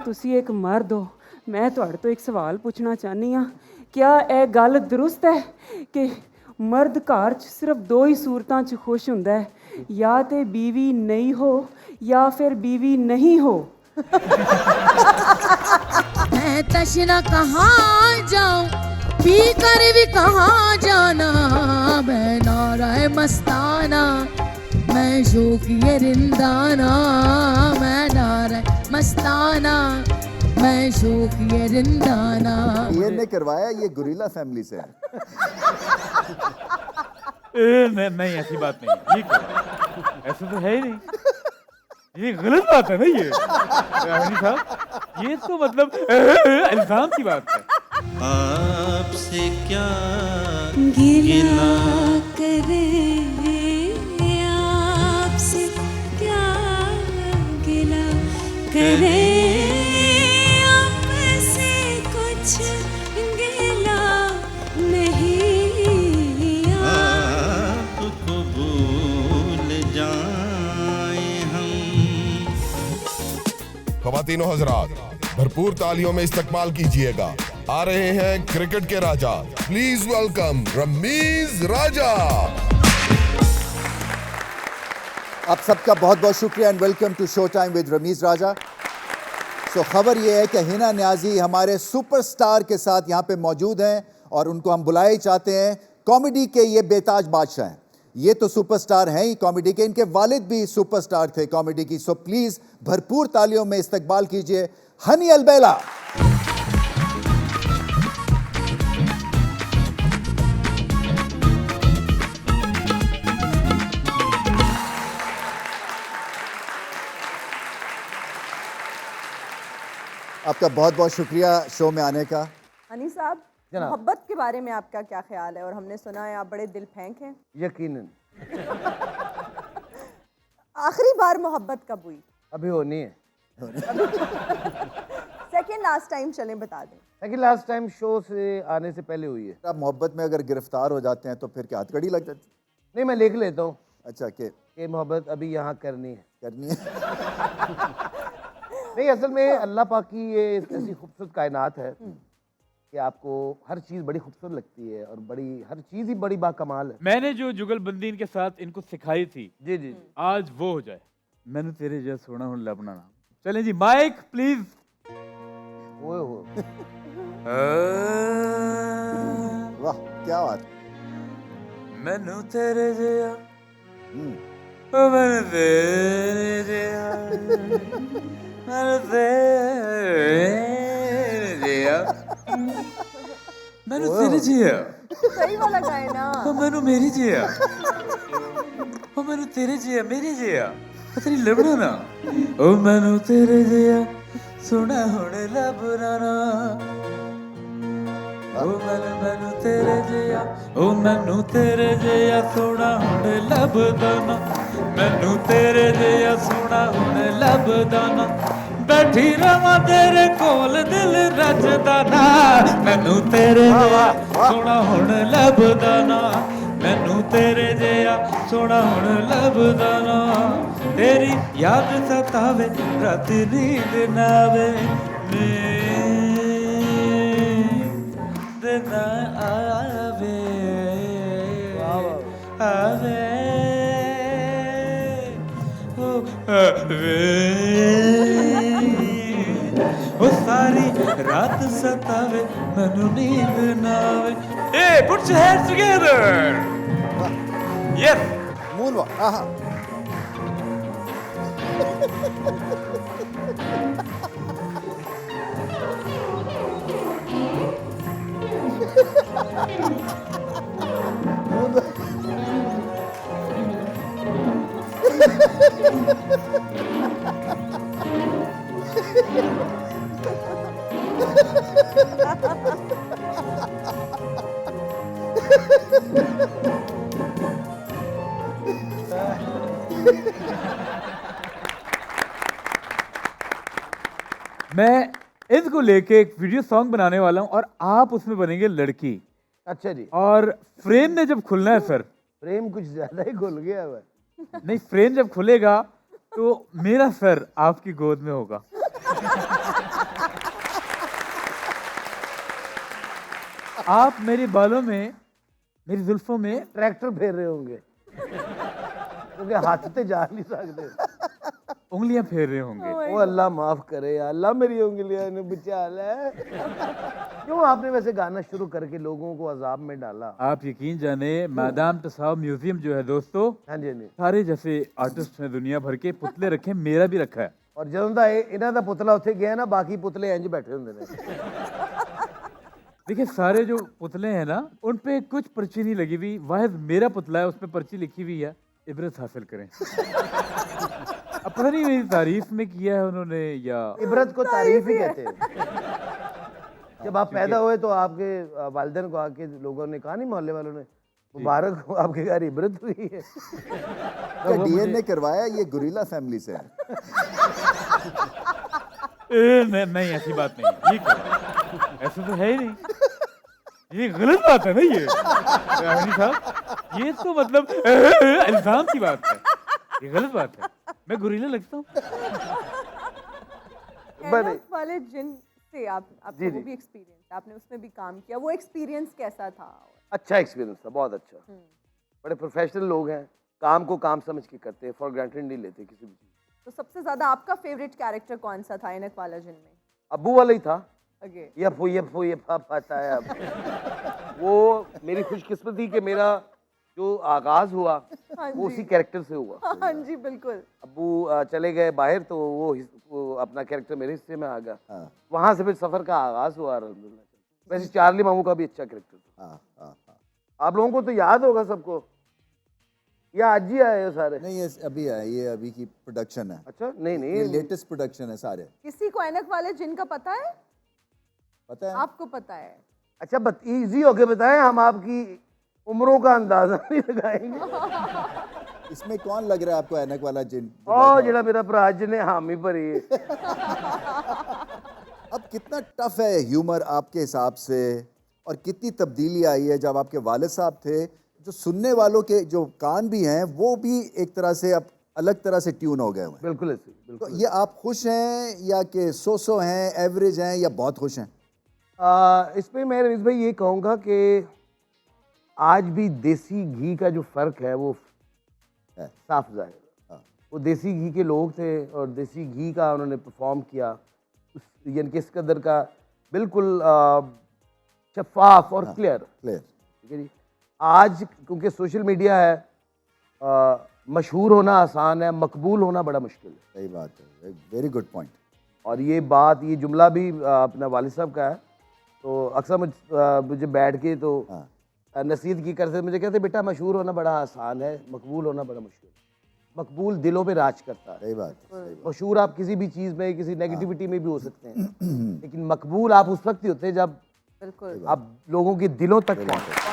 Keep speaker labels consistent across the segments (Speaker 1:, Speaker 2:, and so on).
Speaker 1: ਤੁਸੀਂ ਇੱਕ ਮਰਦ ਹੋ, ਮੈਂ ਤੁਹਾਡੇ ਤੋਂ ਇੱਕ ਸਵਾਲ ਪੁੱਛਣਾ ਚਾਹਨੀ ਹਾਂ, क्या ਇਹ ਗੱਲ ਦਰੁਸਤ ਹੈ ਕਿ ਮਰਦ ਘਰ 'ਚ ਸਿਰਫ ਦੋ ਹੀ ਸੂਰਤਾਂ 'ਚ ਖੁਸ਼ ਹੁੰਦਾ ਹੈ, ਜਾਂ ਤੇ बीवी नहीं हो या फिर बीवी नहीं हो?
Speaker 2: मैं तशना कहाँ जाऊं, पी कर भी कहाँ जाना, मैं नाराय मस्ताना, मैं शोकिए रिंदाना, मैं नाराय मस्ताना, मैं शोकिए रिंदाना।
Speaker 3: ये ने करवाया, ये गुरीला फैमिली से है।
Speaker 4: नहीं ऐसी बात नहीं है, ये ऐसा तो है ही नहीं, ये गलत बात है ना ये साहब, ये तो मतलब इल्जाम की बात है।
Speaker 5: आपसे क्या
Speaker 6: गिला करे, आपसे क्या गिला करे, आपसे कुछ गिला नहीं,
Speaker 5: आपको भूल जाए हम।
Speaker 7: ख़वातीनो हज़रात, भरपूर तालियों में इस्तकबाल कीजिएगा। आ रहे हैं क्रिकेट के राजा, प्लीज वेलकम रमीज राजा।
Speaker 3: आप सबका बहुत बहुत शुक्रिया and welcome to show time with Rameez Raja. So खबर ये है कि हिना न्याजी हमारे सुपरस्टार के साथ यहाँ पे मौजूद हैं और उनको हम बुलाए चाहते हैं। कॉमेडी के ये बेताज बादशाह हैं, ये तो सुपरस्टार हैं ही कॉमेडी के, इनके वालिद भी सुपरस्टार थे कॉमेडी की। सो प्लीज भरपूर तालियों में इस्तकबाल कीजिए हनी अलबेला। आपका बहुत बहुत शुक्रिया शो में आने का।
Speaker 8: हनी साहब, मोहब्बत के बारे में आपका क्या ख्याल है? और हमने सुना है आप बड़े दिल फेंक हैं।
Speaker 9: यकीनन।
Speaker 8: आखिरी बार मोहब्बत कब हुई?
Speaker 9: अभी होनी है।
Speaker 8: सेकंड लास्ट टाइम चलें बता दें।
Speaker 9: सेकंड लास्ट टाइम शो से आने से पहले हुई है।
Speaker 3: आप मोहब्बत में अगर गिरफ्तार हो जाते हैं तो फिर क्या हथकड़ी लग जाती?
Speaker 9: नहीं, मैं लिख लेता हूँ।
Speaker 3: अच्छा,
Speaker 9: कि मोहब्बत अभी यहाँ करनी है। नहीं, असल में अल्लाह पाक की ये ऐसी खूबसूरत कायनात है कि आपको हर चीज़ बड़ी खूबसूरत लगती है और बड़ी हर चीज़ ही बड़ी बाकमाल है।
Speaker 4: मैंने जो जुगलबंदी इनके साथ इनको सिखाई थी,
Speaker 9: जी जी,
Speaker 4: आज वो हो जाए। मैंने तेरे जैसा सोना हूं लबना नाम। चलें जी, माइक प्लीज।
Speaker 3: वाह क्या बात।
Speaker 4: मैनू तेरे जया, मैनू तेरे जया, मैनू तेरे जया, मैनू तेरे जया।
Speaker 8: सही वाला गाए ना।
Speaker 4: मैनू मेरी जया, मैनू तेरे जया, मेरी जया, तेरी लबना ना। ओ मैनू तेरे जया सोना हुण लबना ना। ओ मैनू तेरे जया, ओ मैनू तेरे जया सोना हुण लबदा ना। मैनू तेरे जया सोना हुण लबदा ना। बैठी रवां तेरे कोल दिल रजदा ना। मैनू तेरे जया सोना हुण लबदा ना। मैनू तेरे जया सोना हुण लबदा ना। तेरी याद सतावे रात नींद ना आवे, नींद ना आवे, आवे ओ आवे ओ सारी रात सतावे मैनू नींद ना आवे। Hey, put your hands together. Yes.
Speaker 3: Moonwalk. Aha.
Speaker 4: मैं इसको लेके एक वीडियो सॉन्ग बनाने वाला हूँ और आप उसमें बनेंगे लड़की।
Speaker 9: अच्छा जी।
Speaker 4: और फ्रेम में जब खुलना है सर,
Speaker 9: फ्रेम कुछ ज्यादा ही खुल गया है।
Speaker 4: नहीं, फ्रेम जब खुलेगा तो मेरा सर आपकी गोद में होगा। आप मेरे बालों में, मेरी जुल्फों में
Speaker 9: ट्रैक्टर फेर रहे होंगे क्योंकि हाथ से जा नहीं सकते,
Speaker 4: उंगलियां फेर रहे होंगे।
Speaker 9: ओ अल्लाह माफ करे या अल्लाह, मेरी उंगलियां ने बचा ले। क्यों आपने वैसे गाना शुरू करके लोगों को अजाब में डाला?
Speaker 4: आप यकीन जाने, मैदाम तसाव म्यूजियम जो है दोस्तों,
Speaker 9: हाँ जी, हाँ जी।
Speaker 4: सारे जैसे आर्टिस्ट हैं दुनिया भर के, पुतले रखे, मेरा भी रखा है।
Speaker 9: और ਜਦੋਂ ਦਾ ਇਹਨਾਂ ਦਾ ਪੁਤਲਾ ਉੱਥੇ ਗਿਆ ना, बाकी पुतले इंज बैठे ਹੁੰਦੇ ने।
Speaker 4: देखिए सारे जो पुतले हैं ना, उन पे कुछ पर्ची नहीं लगी हुई, वाहिद मेरा पुतला है, उस पे पर्ची लिखी हुई है, इबरत हासिल करें। अब पता नहीं मेरी तारीफ में किया है उन्होंने या
Speaker 9: इबरत को तारीफ ही कहते हैं। जब आप पैदा हुए तो आपके वालिदैन को आके लोगों ने कहा नहीं, मोहल्ले वालों ने, मुबारक हो आपके घर इबरत हुई है।
Speaker 3: डीएनए करवाया, ये गुरीला फैमिली से है।
Speaker 4: नहीं ऐसी बात नहीं है, ये क्या? ऐसा तो है ही नहीं, ये गलत बात है ना, ये रानी साहब, ये तो मतलब इल्जाम की बात है, ये गलत बात है। मैं गुरीला लगता हूँ।
Speaker 8: कैनस वाले जिन से आपका
Speaker 9: जी,
Speaker 8: वो
Speaker 9: जी।
Speaker 8: भी एक्सपीरियंस, आपने उसमें भी काम किया, वो एक्सपीरियंस कैसा था?
Speaker 9: अच्छा एक्सपीरियंस था, बहुत अच्छा। बड़े प्रोफेशनल लोग हैं, काम को काम समझ के करते हैं, फॉर ग्रांटेड नहीं लेते किसी भी चीज़।
Speaker 8: तो सबसे ज्यादा आपका फेवरेट कैरेक्टर कौन सा था ऐनक वाला जिन में?
Speaker 9: अब्बू वाला ही था।
Speaker 8: अगे
Speaker 9: ये आता है अब। वो मेरी खुशकिस्मती कि मेरा जो आगाज हुआ
Speaker 8: हाँ
Speaker 9: वो
Speaker 8: जी।
Speaker 9: उसी कैरेक्टर से हुआ।
Speaker 8: हाँ जी बिल्कुल।
Speaker 9: अब्बू चले गए बाहर तो वो अपना कैरेक्टर मेरे हिस्से में आ गया।
Speaker 3: हाँ।
Speaker 9: वहां से फिर सफर का आगाज हुआ अल्हम्दुलिल्लाह। वैसे चार्ली मामू का भी अच्छा कैरेक्टर था।
Speaker 3: हाँ, हाँ, हाँ।
Speaker 9: आप लोगों को तो याद होगा सबको, या आज ही आए हो सारे?
Speaker 3: नहीं, ये अभी है, ये अभी की प्रोडक्शन है।
Speaker 9: अच्छा नहीं
Speaker 3: ये
Speaker 9: नहीं,
Speaker 3: लेटेस्ट प्रोडक्शन है सारे।
Speaker 8: किसी को ऐनक वाले जिन का पता है?
Speaker 3: पता है?
Speaker 8: आपको पता है?
Speaker 9: अच्छा इजी होके बताएं, हम आपकी उम्रों का अंदाजा नहीं लगाएंगे।
Speaker 3: इसमें कौन लग रहा है आपको ऐनक वाला जिन?
Speaker 9: ओ जेड़ा मेरा भरा जिन्हें हामी भरी है।
Speaker 3: अब कितना टफ है ह्यूमर आपके हिसाब से, और कितनी तब्दीली आई है जब आपके वालिद साहब थे, जो सुनने वालों के जो कान भी हैं वो भी एक तरह से अब अलग तरह से ट्यून हो गए हुए हैं।
Speaker 9: बिल्कुल ऐसे,
Speaker 3: तो
Speaker 9: बिल्कुल।
Speaker 3: ये आप खुश हैं या कि सो हैं, एवरेज हैं, या बहुत खुश हैं?
Speaker 9: इसमें मैं रवीश भाई ये कहूँगा कि आज भी देसी घी का जो फ़र्क है वो साफ जाहिर है।
Speaker 3: हाँ।
Speaker 9: वो देसी घी के लोग थे और देसी घी का उन्होंने परफॉर्म किया, यानी कि इस कदर का बिल्कुल शफाफ और क्लियर। ठीक है जी। आज क्योंकि सोशल मीडिया है, मशहूर होना आसान है, मकबूल होना बड़ा मुश्किल है।
Speaker 3: सही बात है, वेरी गुड पॉइंट।
Speaker 9: और ये बात, ये जुमला भी अपना वालिद साहब का है। तो अक्सर मुझे बैठ के तो नसीहत की करते, मुझे कहते बेटा मशहूर होना बड़ा आसान है, मकबूल होना बड़ा मुश्किल है। मकबूल दिलों पे राज करता है।
Speaker 3: सही बात है।
Speaker 9: मशहूर आप किसी भी चीज़ में, किसी नेगेटिविटी में भी हो सकते हैं, लेकिन मकबूल आप उस वक्त ही होते हैं जब
Speaker 8: बिल्कुल
Speaker 9: आप लोगों के दिलों तक पहुँचे।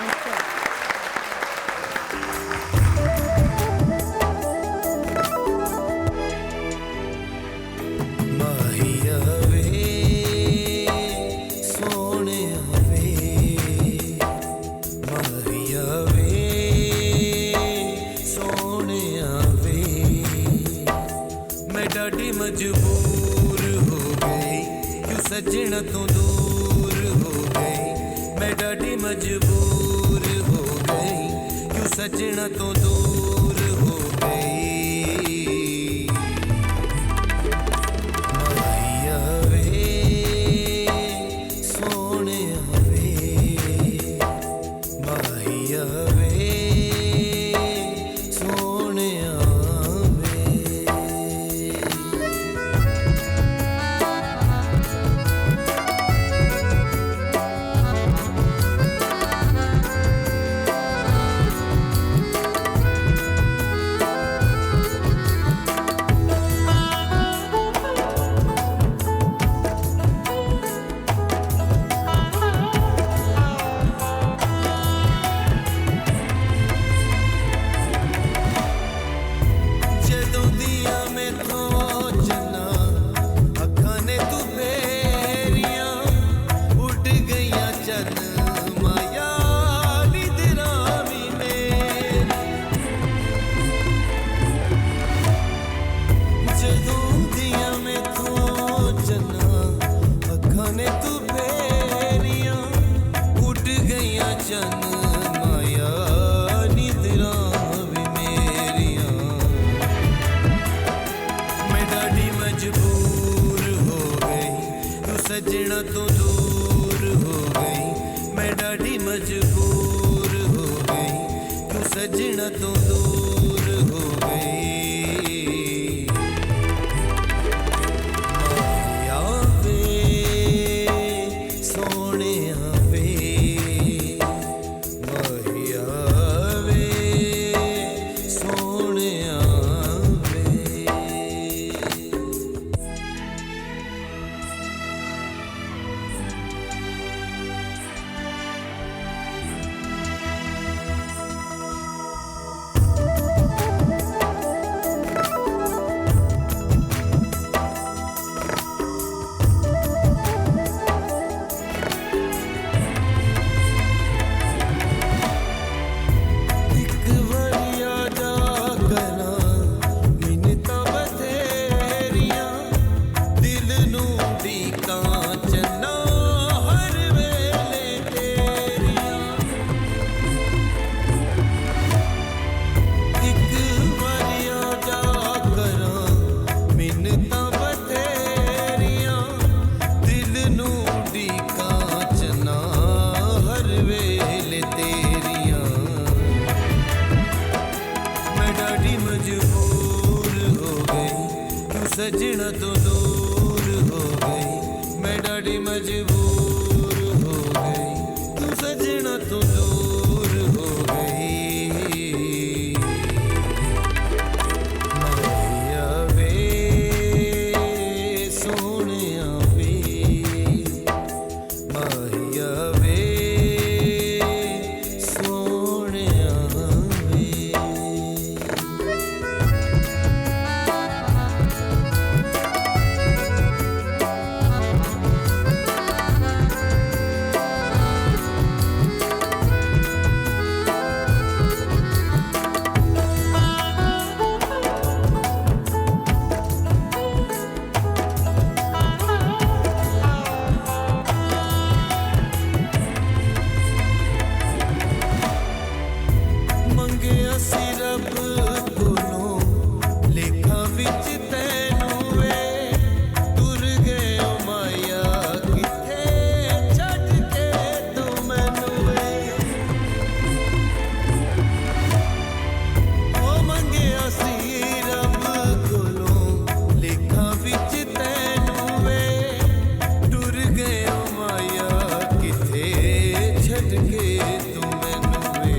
Speaker 10: मजबूर हो गई क्यों सजना तो दूर हो गई, मैं डाडी मजबूर हो गई क्यों सजना तो दूर हो गई। माहिया वे सोने वे, माहिया वे सोने सजना तो दूर हो गई मैं डाढ़ी मजबूर हो गई क्यों सजना तो दूर हो गई माया वे सोने वे माया वे सोने वे एक वरिया जा कना मिन्नतां बथेरियां दिल नूं ढीकां चन्ना हर वेले तेरियां एक वरिया जा कना मिन्नतां बथेरियां दिल नूं ढीकां चन्ना हर वेले तेरियां मैं डाढ़ी मजबूर हो गई क्यों सजना तो दूर हो गई मैं डाढ़ी मजबूर हो गई क्यों सजना तो दूर हो गई माया वे सोनिया वे माया वे सोनिया वे ਮੰਗਿਆ ਸੀ ਰੱਬ ਕੋਲੋਂ ਲੇਖਾਂ ਵਿੱਚ ਤੈਨੂੰ ਵੇ ਤੁਰ ਗਏ ਓ ਮਾਇਆ ਕਿੱਥੇ ਛੱਡ ਕੇ ਤੂੰ ਮੈਨੂੰ ਵੇ ਓ ਮੰਗਿਆ ਸੀ ਰੱਬ ਕੋਲੋਂ ਲੇਖਾਂ ਵਿੱਚ ਤੈਨੂੰ ਵੇ ਤੁਰ ਗਏ ਓ ਮਾਇਆ ਕਿੱਥੇ ਛੱਡ ਕੇ ਤੂੰ ਮੈਨੂੰ ਵੇ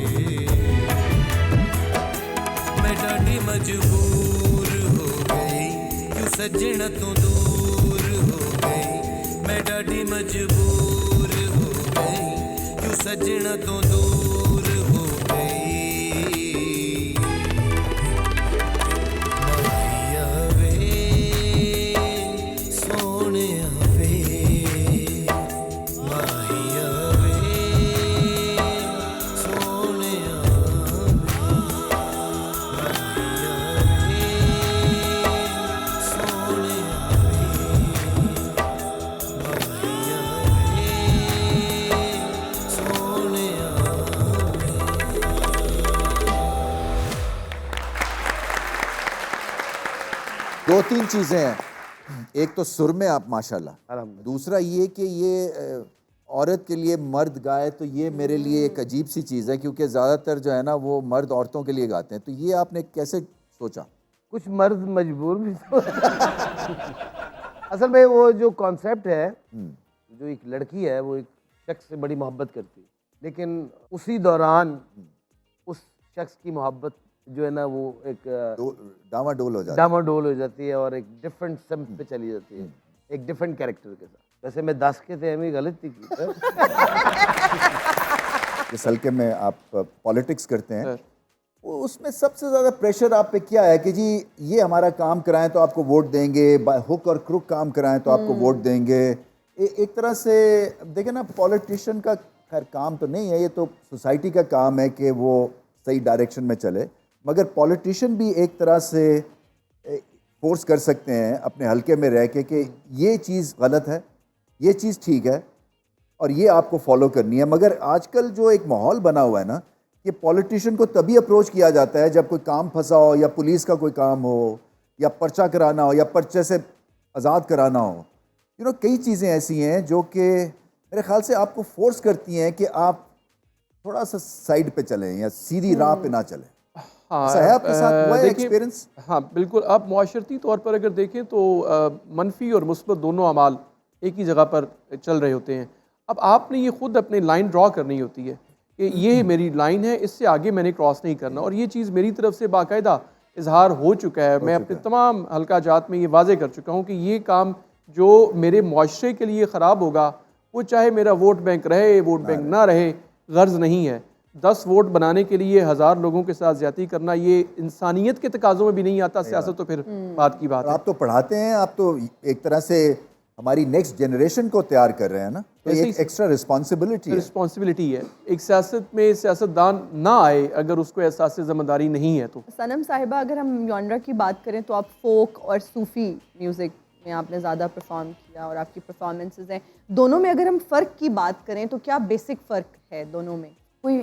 Speaker 10: मैं डाढ़ी मजबूर हो गई क्यों सजना तो दूर हो गई मैं डाढ़ी मजबूर हो गई क्यों सजना तो दूर हो गई माया वे सोने वे माया वे सोने
Speaker 3: दो तीन चीज़ें हैं। एक तो सुर में आप माशाल्लाह, दूसरा ये कि ये औरत के लिए मर्द गाए तो ये मेरे लिए एक अजीब सी चीज़ है, क्योंकि ज़्यादातर जो है ना वो मर्द औरतों के लिए गाते हैं। तो ये आपने कैसे सोचा?
Speaker 9: कुछ मर्द मजबूर भी तो असल में वो जो कॉन्सेप्ट है, जो एक लड़की है वो एक शख्स से बड़ी मोहब्बत करती है, लेकिन उसी दौरान उस शख्स की मोहब्बत जो है ना वो एक
Speaker 3: डामाडोल
Speaker 9: हो जाती है और एक डिफरेंट सिम्प पे चली जाती है, एक डिफरेंट कैरेक्टर के साथ। वैसे मैं 10 के थे हमें गलती की
Speaker 3: जिस हल्के में आप पॉलिटिक्स करते हैं वो उसमें सबसे ज़्यादा प्रेशर आप पे क्या है कि जी ये हमारा काम कराएं तो आपको वोट देंगे, हुक और क्रुक काम कराएं तो आपको वोट देंगे। एक तरह से देखें ना, पॉलिटिशियन का खैर काम तो नहीं है, ये तो सोसाइटी का काम है कि वो सही डायरेक्शन में चले, मगर पॉलिटिशियन भी एक तरह से फोर्स कर सकते हैं अपने हल्के में रह के कि ये चीज़ गलत है, ये चीज़ ठीक है और ये आपको फॉलो करनी है। मगर आजकल जो एक माहौल बना हुआ है ना कि पॉलिटिशियन को तभी अप्रोच किया जाता है जब कोई काम फंसा हो या पुलिस का कोई काम हो या पर्चा कराना हो या पर्चे से आज़ाद कराना हो, कई चीज़ें ऐसी हैं जो कि मेरे ख्याल से आपको फोर्स करती हैं कि आप थोड़ा सा साइड पे चलें या सीधी राह पे ना चलें।
Speaker 11: हाँ,
Speaker 3: ऐसा है आपके साथ, हुआ है
Speaker 11: देखिए,
Speaker 3: एक्सपीरियंस?
Speaker 11: हाँ बिल्कुल। आप मुआशरती तौर पर अगर देखें तो मनफी और मुस्बत दोनों अमाल एक ही जगह पर चल रहे होते हैं। अब आपने ये खुद अपनी लाइन ड्रॉ करनी होती है कि ये मेरी लाइन है, इससे आगे मैंने क्रॉस नहीं करना, और ये चीज़ मेरी तरफ से बाकायदा इजहार हो चुका है। मैं अपने तमाम हल्का जात में ये वाजे कर चुका हूँ कि ये काम जो मेरे मुआशरे के लिए ख़राब होगा, वो चाहे मेरा वोट बैंक रहे, वोट बैंक ना रहे, गर्ज नहीं है। 10 वोट बनाने के लिए 1000 लोगों के साथ ज्यादती करना, ये इंसानियत के तकाज़ों में भी नहीं आता। सियासत तो फिर बात की बात है।
Speaker 3: आप तो पढ़ाते हैं, आप तो एक तरह से हमारी नेक्स्ट जनरेशन को तैयार कर रहे हैं ना, तो एक एक्स्ट्रा
Speaker 11: रिस्पॉन्सिबिलिटी है। एक सियासत में सियासतदान ना आए अगर उसको एहसास ज़िम्मेदारी नहीं है तो।
Speaker 8: सनम साहिबा, अगर हम जॉनरा की बात करें तो आप फोक और सूफ़ी म्यूज़िक में आपने ज़्यादा परफॉर्म किया और आपकी परफॉर्मेंसेज हैं। दोनों में अगर हम फ़र्क की बात करें तो क्या बेसिक फ़र्क है दोनों में?
Speaker 2: कोई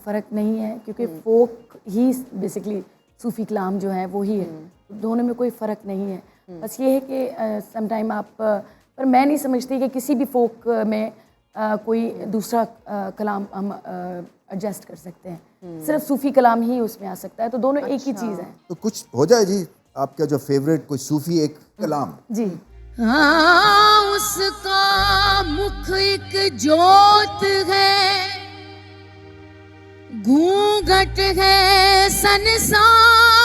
Speaker 2: फ़र्क नहीं है, क्योंकि फोक ही बेसिकली सूफ़ी कलाम जो है वो ही है। दोनों में कोई फ़र्क नहीं है। बस ये है कि समटाइम आप पर मैं नहीं समझती कि किसी भी फोक में कोई दूसरा कलाम हम एडजस्ट कर सकते हैं। सिर्फ सूफ़ी कलाम ही उसमें आ सकता है, तो दोनों एक ही चीज़ है।
Speaker 3: तो कुछ हो जाए जी आपका जो फेवरेट कोई सूफी एक कलाम।
Speaker 2: जी। हाँ, उसका मुख एक जोत है, घूंघट है संसार,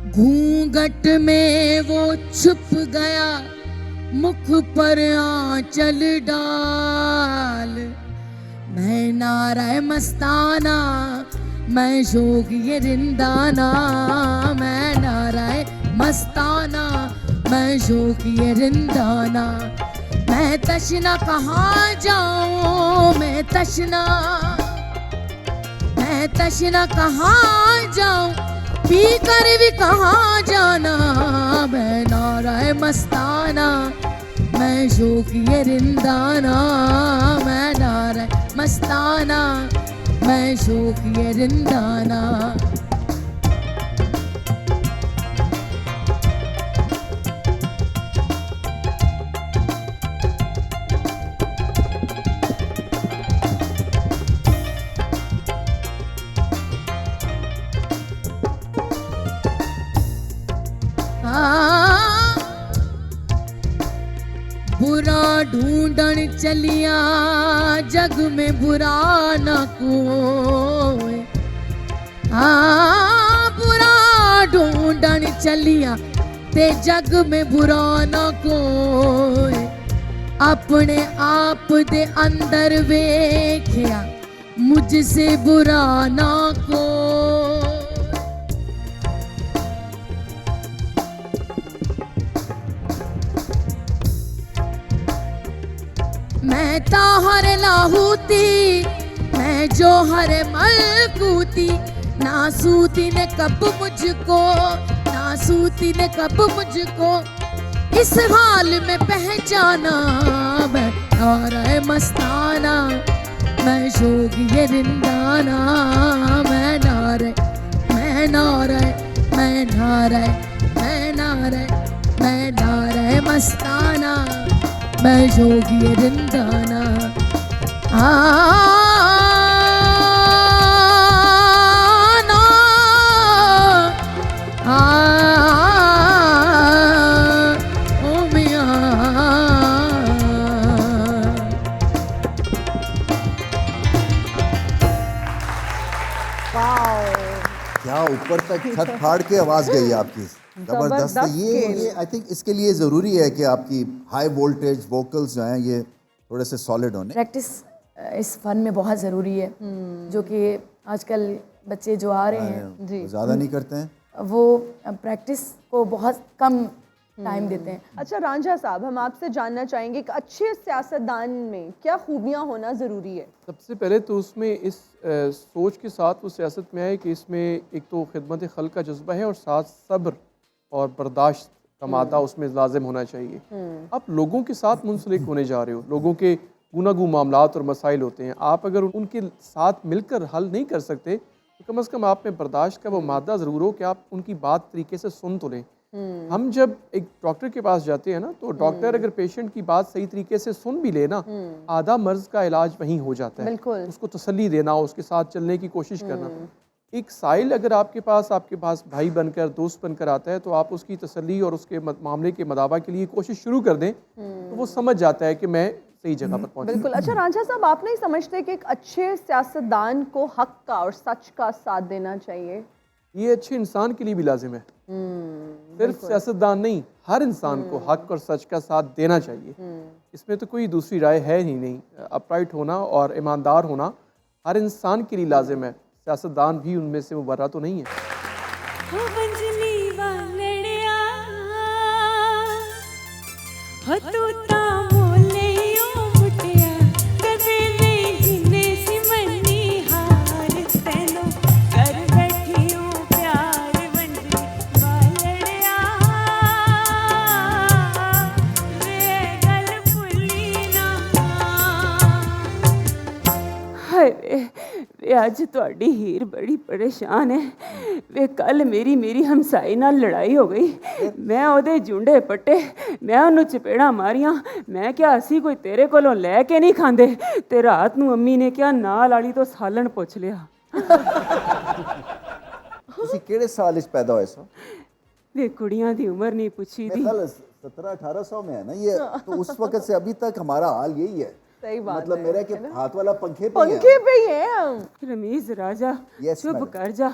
Speaker 2: घूंघट में वो छुप गया, मुख पर आंचल डाल। मैं नाराए मस्ताना, मैं जोगी रिंदाना, मैं नाराए मस्ताना, मैं जोगी रिंदाना। मैं तशना कहाँ जाऊँ, मैं तशना कहाँ जाऊँ, पी कर भी कहाँ जाना। मैं नाराए मस्ताना, मैं जोगी रिंदाना, मैं नाराए मस्ताना, मैं जोगी रिंदाना। बुरा ढूंढन चलिया, जग में बुरा न कोई। बुरा ढूंढन चलिया, ते जग में बुरा न कोई। अपने आप दे अंदर वेख्या, मुझसे बुरा न कोई। मैं ताहर लाहूती, मैं जोहर मलकूती। नासूती ने कब मुझको, नासूती ने कब मुझको इस हाल में पहचाना। मैं नाराए मस्ताना, मैं जोगी रिंदाना, मैं नाराए, मैं नाराए, मैं नाराए, मैं नाराए, मैं नाराए मस्ताना, मैं जोगी रिंदाना। ओ मियां।
Speaker 3: क्या ऊपर तक छत फाड़ के आवाज गई आपकी, जबरदस्त है। ये आई थिंक इसके लिए ज़रूरी है कि आपकी हाई वोल्टेज वोकल्स जो हैं ये थोड़े से सॉलिड होने।
Speaker 2: प्रैक्टिस इस फन में बहुत ज़रूरी है, जो कि आजकल बच्चे जो आ रहे हैं
Speaker 3: ज़्यादा नहीं करते हैं,
Speaker 2: वो प्रैक्टिस को बहुत कम टाइम देते हैं।
Speaker 8: अच्छा रांझा साहब, हम आपसे जानना चाहेंगे कि अच्छे सियासतदान में क्या खूबियाँ होना ज़रूरी है?
Speaker 11: सबसे पहले तो उसमें इस सोच के साथ वो सियासत में आए कि इसमें एक तो खिदमत खल्क का जज्बा है और साथ सब्र और बर्दाश्त का मादा उसमें लाजिम होना चाहिए। आप लोगों के साथ मुंसलिक होने जा रहे हो, लोगों के गुनागू मामलात और मसाइल होते हैं, आप अगर उनके साथ मिलकर हल नहीं कर सकते तो कम से कम आप में बर्दाश्त का वो मादा ज़रूर हो कि आप उनकी बात तरीके से सुन तो लें। हम जब एक डॉक्टर के पास जाते हैं ना, तो डॉक्टर अगर पेशेंट की बात सही तरीके से सुन भी ले ना, आधा मर्ज का इलाज वहीं हो जाता है।
Speaker 8: बिल्कुल।
Speaker 11: उसको तसल्ली देना, उसके साथ चलने की कोशिश करना। एक साइल अगर आपके पास भाई बनकर, दोस्त बनकर आता है, तो आप उसकी तसल्ली और उसके मामले के मदावा के लिए कोशिश शुरू कर दें, तो वो समझ जाता है कि मैं सही जगह पर पहुंचा।
Speaker 8: बिल्कुल। अच्छा रांझा साहब, आप नहीं समझते कि एक अच्छे सियासतदान को हक का और सच का साथ देना चाहिए?
Speaker 11: ये अच्छे इंसान के लिए भी लाजिम है, सिर्फ सियासतदान नहीं, हर इंसान को हक और सच का साथ देना चाहिए। इसमें तो कोई दूसरी राय है ही नहीं। अपराइट होना और ईमानदार होना हर इंसान के लिए लाजिम है, सियासतदान भी उनमें से मुबर्रा तो नहीं है।
Speaker 6: हो बंजली वालड़िया हो तू ता मोले ओ मुटिया कदे नहीं जिने सी मनी हार तैनो कर बैठी हूँ प्यार बंजली वालड़िया वे गल भुली ना।
Speaker 1: हाय वे अज ਤੁਹਾਡੀ ਹੀਰ बड़ी परेशान है। वे कल मेरी हमसाई नाल लड़ाई हो गई। मैं ਉਹਦੇ ਜੁੰਡੇ ਪੱਟੇ, मैं ਉਹਨੂੰ ਚਪੇੜਾਂ ਮਾਰੀਆਂ। मैं ਕਿਹਾ ਅਸੀਂ ਕੋਈ ਤੇਰੇ ਕੋਲੋਂ ਲੈ ਕੇ ਨਹੀਂ ਖਾਂਦੇ, ਤੇ ਰਾਤ ਨੂੰ ਅੰਮੀ ਨੇ ਕਿਹਾ ਨਾਲ ਵਾਲੀ ਤੋਂ ਸਾਲਣ ਪੁੱਛ ਲਿਆ।
Speaker 3: ਤੁਸੀਂ ਕਿਹੜੇ ਸਾਲ ਵਿੱਚ ਪੈਦਾ ਹੋਏ ਸੋ?
Speaker 1: वे कुड़ियां दी उम्र नहीं पूछी दी।
Speaker 3: 1700-1800 में है ना ये, तो उस वक्त से अभी तक हमारा हाल यही है।
Speaker 8: सही बात
Speaker 3: मतलब
Speaker 8: है,
Speaker 3: मेरा कि हाथ वाला पंखे पे
Speaker 8: पंखे पे ही है हम।
Speaker 1: रमीज राजा
Speaker 3: Yes,
Speaker 1: चुप
Speaker 3: madam.
Speaker 1: कर जा,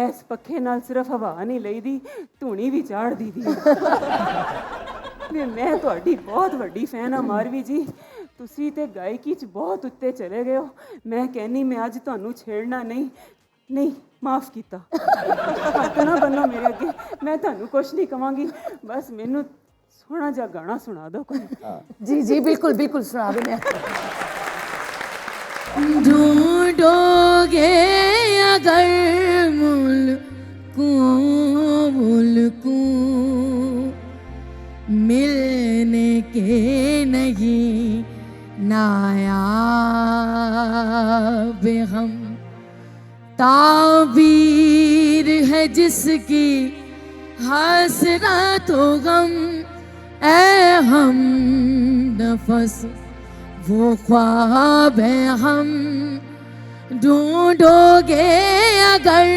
Speaker 1: ऐस पखे नाल सिर्फ हवा नहीं लईदी, धूनी भी चाड़ दी दी। वे मैं ਤੁਹਾਡੀ बहुत वड्डी फैन हाँ मारवी जी। ਤੁਸੀਂ ਤੇ ਗਾਇਕੀ ਚ ਬਹੁਤ ਉੱਤੇ ਚਲੇ ਗਏ ਹੋ। ਮੈਂ ਕਹਿੰਨੀ ਮੈਂ ਅੱਜ ਤੁਹਾਨੂੰ ਛੇੜਨਾ ਨਹੀਂ ਮਾਫ ਕੀਤਾ। ਹੱਥ ਨਾ ਬੰਨੋ ਮੇਰੇ ਅੱਗੇ, ਮੈਂ ਤੁਹਾਨੂੰ ਕੁਛ ਨਹੀਂ ਕਵਾਂਗੀ। ਬਸ ਮੈਨੂੰ सोना जा गाना सुना दो कोई।
Speaker 2: जी बिल्कुल बिल्कुल सुना दो। मैं ढूंढोगे अगर मुल्क मिलने के नहीं नायाब हम, ताबीर है जिसकी हसरत हो गम, ऐ हम नफस वो ख्वाब है हम। ढूंढोगे अगर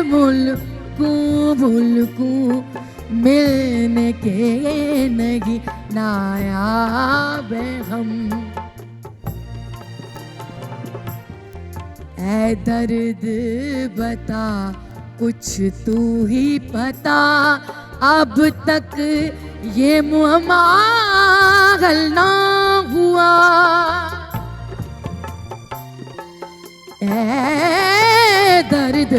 Speaker 2: मुल्क मिलने के नहीं नायाब है हम। ऐ दर्द बता कुछ तू ही पता, अब तक ये मुअम्मा हल ना हुआ। ऐ दर्द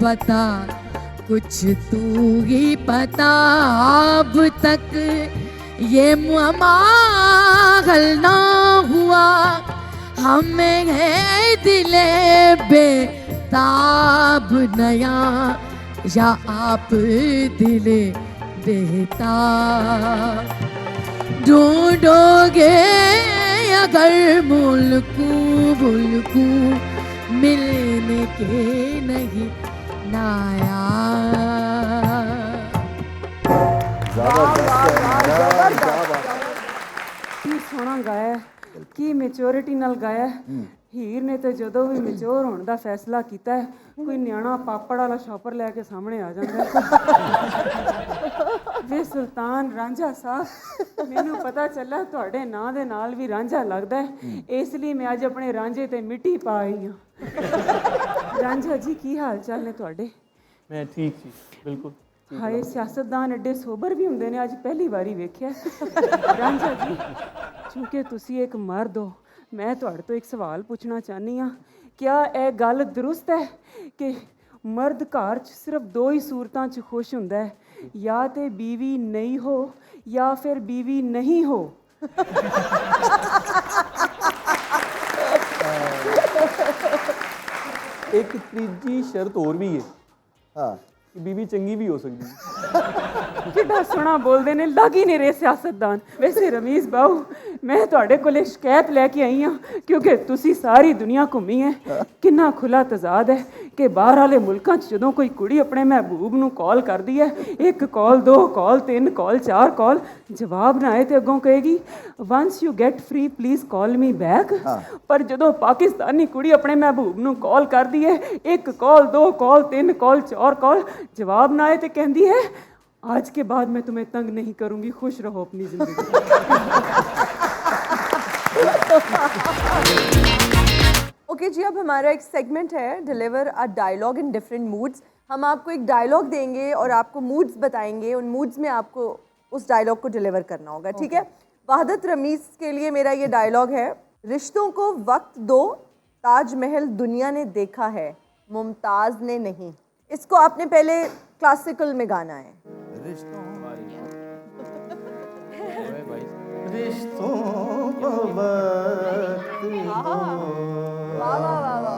Speaker 2: बता कुछ तू ही पता, अब तक ये मुअम्मा हल ना हुआ। हमें है दिले बेताब नया, या आप दिले बेताब। ढूंढोगे अगर मुल्क मिलने के नहीं
Speaker 1: ਕੀ ਸੋਹਣਾ ਗਾਇਆ, ਕੀ ਮੈਚੁਰਿਟੀ ਨਾਲ ਗਾਇਆ। ਹੀਰ ਨੇ ਤੇ ਜਦੋਂ ਵੀ ਮੈਚੁਰ ਹੋਣ ਦਾ ਫੈਸਲਾ ਕੀਤਾ ਹੈ, ਕੋਈ ਨਿਆਣਾ ਪਾਪੜ ਵਾਲਾ ਸ਼ਾਪਰ ਲੈ ਕੇ ਸਾਹਮਣੇ ਆ ਜਾਂਦਾ। ਵੇ ਸੁਲਤਾਨ ਰਾਂਝਾ ਸਾਹਿਬ, ਮੈਨੂੰ ਪਤਾ ਚੱਲਾ ਤੁਹਾਡੇ ਨਾਂ ਦੇ ਨਾਲ ਵੀ ਰਾਂਝਾ ਲੱਗਦਾ ਹੈ, ਇਸ ਲਈ ਮੈਂ ਅੱਜ ਆਪਣੇ ਰਾਂਝੇ ਤੇ ਮਿੱਟੀ ਪਾ ਆਈ ਹਾਂ। ਰਾਂਝਾ ਜੀ ਕੀ ਹਾਲ ਚਾਲ ਨੇ ਤੁਹਾਡੇ?
Speaker 11: मैं ठीक जी, बिल्कुल।
Speaker 1: ਹਾਏ ਸਿਆਸਤਦਾਨ ਐਡੇ ਸੋਬਰ ਵੀ ਹੁੰਦੇ ਨੇ, ਅੱਜ ਪਹਿਲੀ ਵਾਰੀ ਵੇਖਿਆ। ਰਾਂਝਾ ਜੀ, ਕਿਉਂਕਿ ਤੁਸੀਂ ਇੱਕ ਮਰਦ ਹੋ, ਮੈਂ ਤੁਹਾਡੇ ਤੋਂ ਇੱਕ ਸਵਾਲ ਪੁੱਛਣਾ ਚਾਹਨੀ ਹਾਂ। ਕਿਆ ਇਹ ਗੱਲ ਦਰੁਸਤ ਹੈ ਕਿ ਮਰਦ ਘਰ 'ਚ ਸਿਰਫ ਦੋ ਹੀ ਸੂਰਤਾਂ 'ਚ ਖੁਸ਼ ਹੁੰਦਾ ਹੈ, ਜਾਂ ਤੇ ਬੀਵੀ ਨਹੀਂ ਹੋ ਜਾਂ ਫਿਰ ਬੀਵੀ ਨਹੀਂ ਹੋ?
Speaker 11: एक तीजी शर्त और भी है,
Speaker 3: हाँ,
Speaker 11: कि बीवी चंगी भी हो सकती है।
Speaker 1: ਕਿੱਡਾ ਸੋਹਣਾ ਬੋਲਦੇ ਨੇ, ਲੱਗ ਹੀ ਨਹੀਂ ਰਹੇ ਸਿਆਸਤਦਾਨ। ਵੈਸੇ ਰਮੀਜ਼ ਬਾਹੂ, ਮੈਂ ਤੁਹਾਡੇ ਕੋਲੇ ਸ਼ਿਕਾਇਤ ਲੈ ਕੇ ਆਈ ਹਾਂ, ਕਿਉਂਕਿ ਤੁਸੀਂ ਸਾਰੀ ਦੁਨੀਆ ਘੁੰਮੀ ਹੈ। ਕਿੰਨਾ ਖੁੱਲਾ ਤਜ਼ਾਦ ਹੈ ਕਿ ਬਾਹਰ ਵਾਲੇ ਮੁਲਕਾਂ 'ਚ ਜਦੋਂ ਕੋਈ ਕੁੜੀ ਆਪਣੇ ਮਹਿਬੂਬ ਨੂੰ ਕਾਲ ਕਰਦੀ ਹੈ, 1 ਕਾਲ 2 ਕਾਲ 3 ਕਾਲ 4 ਕਾਲ, ਜਵਾਬ ਨਾ ਆਏ ਤੇ ਅੱਗੋਂ ਕਹੇਗੀ once you get free please call me back. ਪਰ ਜਦੋਂ ਪਾਕਿਸਤਾਨੀ ਕੁੜੀ ਆਪਣੇ ਮਹਿਬੂਬ ਨੂੰ ਕਾਲ ਕਰਦੀ ਹੈ, 1 ਕਾਲ 2 ਕਾਲ 3 ਕਾਲ 4 ਕਾਲ, जवाब ना आए तो कहती है आज के बाद मैं तुम्हें तंग नहीं करूंगी, खुश रहो अपनी जिंदगी।
Speaker 8: ओके जी, अब हमारा एक सेगमेंट है deliver a dialogue in different moods. हम आपको एक डायलॉग देंगे और आपको मूड्स बताएंगे, उन मूड्स में आपको उस डायलॉग को डिलीवर करना होगा, ठीक है? वहादत रमीज के लिए मेरा ये डायलॉग है, रिश्तों को वक्त दो, ताजमहल दुनिया ने देखा है, मुमताज ने नहीं। इसको आपने पहले क्लासिकल में गाना है।
Speaker 3: रिश्तों
Speaker 5: को वक्त दो,
Speaker 8: वाह वाह वाह वाह।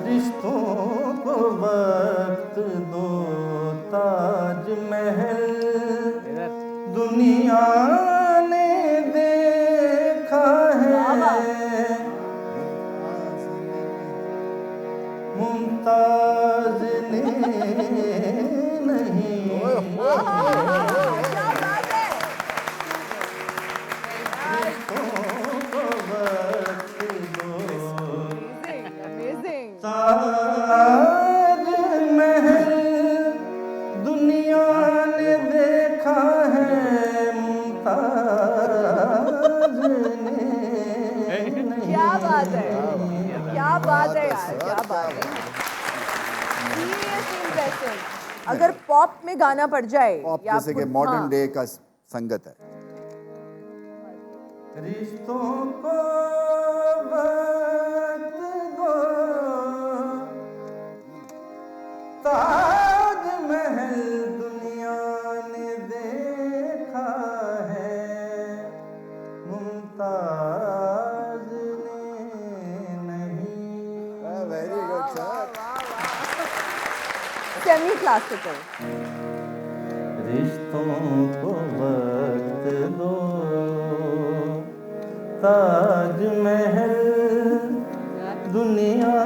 Speaker 5: रिश्तों को वक्त दो, ताजमहल दुनिया ने देखा है, मुमताज ने नहीं।
Speaker 8: क्या बात है। Amazing.
Speaker 5: ताजमहल दुनिया ने देखा है, मुमताज ने नहीं।
Speaker 8: क्या बात है, क्या बात है यार, क्या बात है। Seriously impressive. अगर पॉप में गाना पड़ जाए
Speaker 3: पॉप
Speaker 8: या
Speaker 3: जैसे कि मॉडर्न डे का संगत है।
Speaker 5: रिश्तों को वक्त दो, ताजमहल दुनिया ने देखा है, मुमताज ने नहीं।
Speaker 3: Very good sir.
Speaker 8: Semi classical.
Speaker 5: रिश्तों को वक्त दो, ताजमहल दुनिया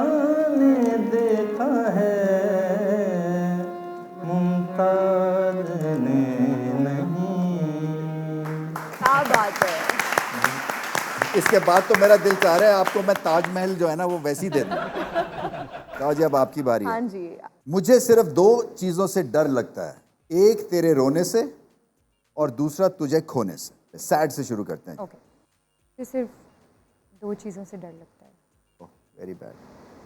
Speaker 5: ने देखा है, मुमताज ने नहीं।
Speaker 8: क्या बात है।
Speaker 3: इसके बाद तो मेरा दिल चाह रहा है आपको मैं ताजमहल जो है ना वो वैसी दे दूं। कहो जी अब आपकी बारी
Speaker 8: हाँ
Speaker 3: है।
Speaker 8: जी।
Speaker 3: मुझे सिर्फ 2 चीजों से डर लगता है, एक तेरे रोने से और दूसरा तुझे खोने से। सैड से शुरू करते हैं।
Speaker 12: ओके, मुझे सिर्फ 2 चीज़ों से डर लगता है,
Speaker 3: वेरी बैड।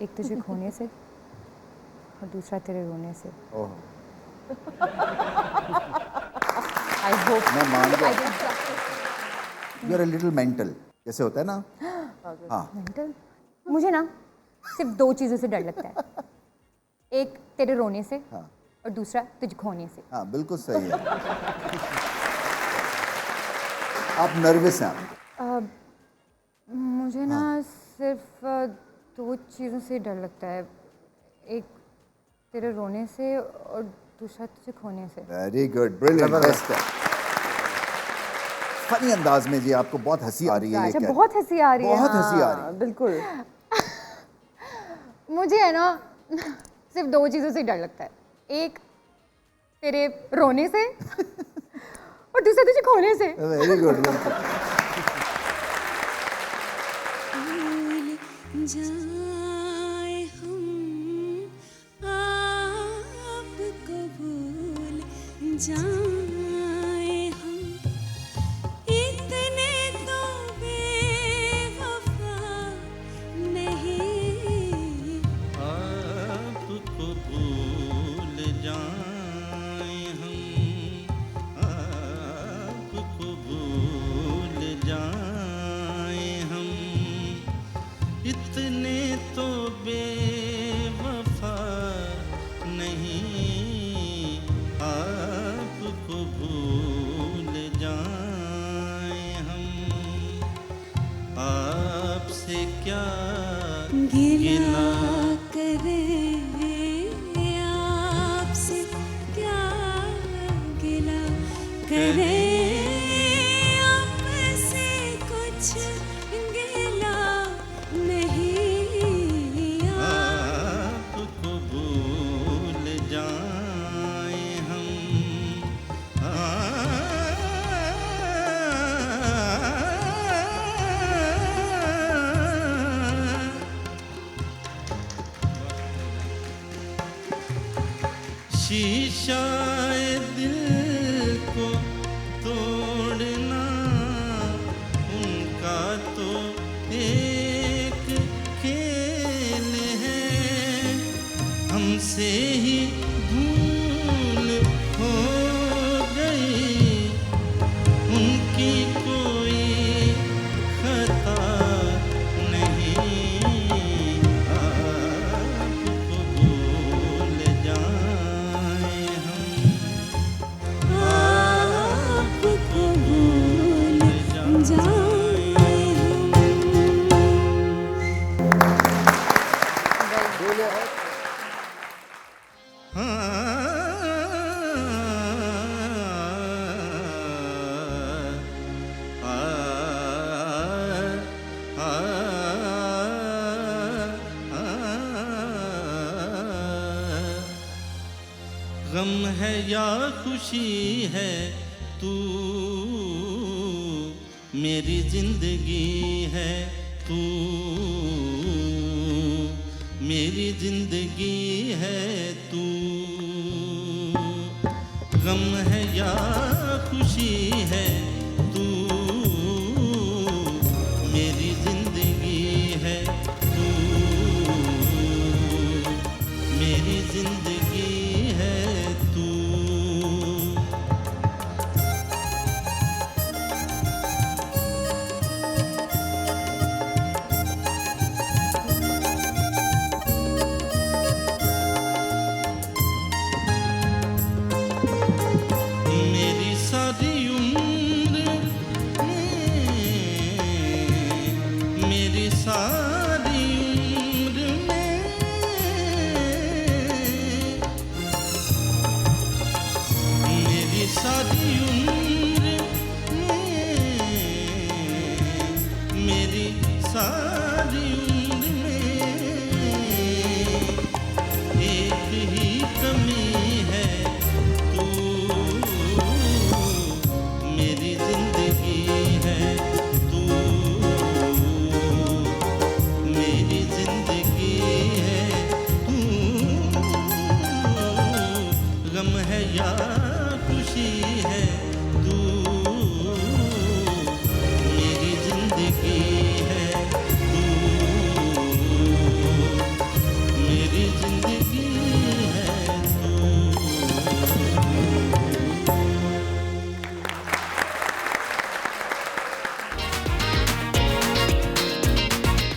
Speaker 12: एक तुझे खोने से और दूसरा तेरे रोने से।
Speaker 3: ओह
Speaker 12: आई होप
Speaker 3: मैं मान गया। You are a little mental, जैसे होता है ना। हाँ
Speaker 12: मेंटल। मुझे ना सिर्फ 2 चीज़ों से डर लगता है, एक तेरे रोने से और दूसरा तुझे खोने से।
Speaker 3: हाँ बिल्कुल सही है। आप नर्वस हैं।
Speaker 12: मुझे ना सिर्फ 2 चीज़ों से डर लगता है, एक तेरे रोने से और दूसरा तुझे खोने से।
Speaker 3: वेरी गुड, ब्रिलियंट, बेस्ट है। फनी अंदाज में जी आपको बहुत हंसी आ रही है।
Speaker 12: अच्छा, बहुत हंसी आ रही है।
Speaker 3: बहुत हंसी आ रही है।
Speaker 8: बिल्कुल।
Speaker 12: मुझे है ना सिर्फ 2 चीज़ों से डर लगता है, एक तेरे रोने से और दूसरा तुझे खोने से।
Speaker 3: Very good.
Speaker 6: जाए हम आपको भूल जाए हम, इतने तो बेवफा नहीं।
Speaker 5: आपको भूल जाए हम, आपको भूल जाए हम, इतने तो बेवफा नहीं। आपको भूल जाए हम, आपसे क्या
Speaker 6: गिला करें, आपसे क्या गिला करें, आपसे कुछ
Speaker 5: शीशाए दिल को तोड़ना उनका तो एक खेल है, हमसे ही भूल हो गई, उनकी कोई खता नहीं, आपको भूल जाएं हम,
Speaker 6: आपको भूल जाएं हम।
Speaker 5: गम है या खुशी है तू मेरी जिंदगी है, तू मेरी जिंदगी है, तू गम है या खुशी है तू मेरी जिंदगी है, तू मेरी जिंदगी है, तू मेरी सारी उम्र में, मेरी सारी उम्र में, मेरी सारी उम्र में, मेरी सारी उम्र में एक ही कमी है, तू मेरी जिंदगी है, तू मेरी जिंदगी है, तू गम है या खुशी है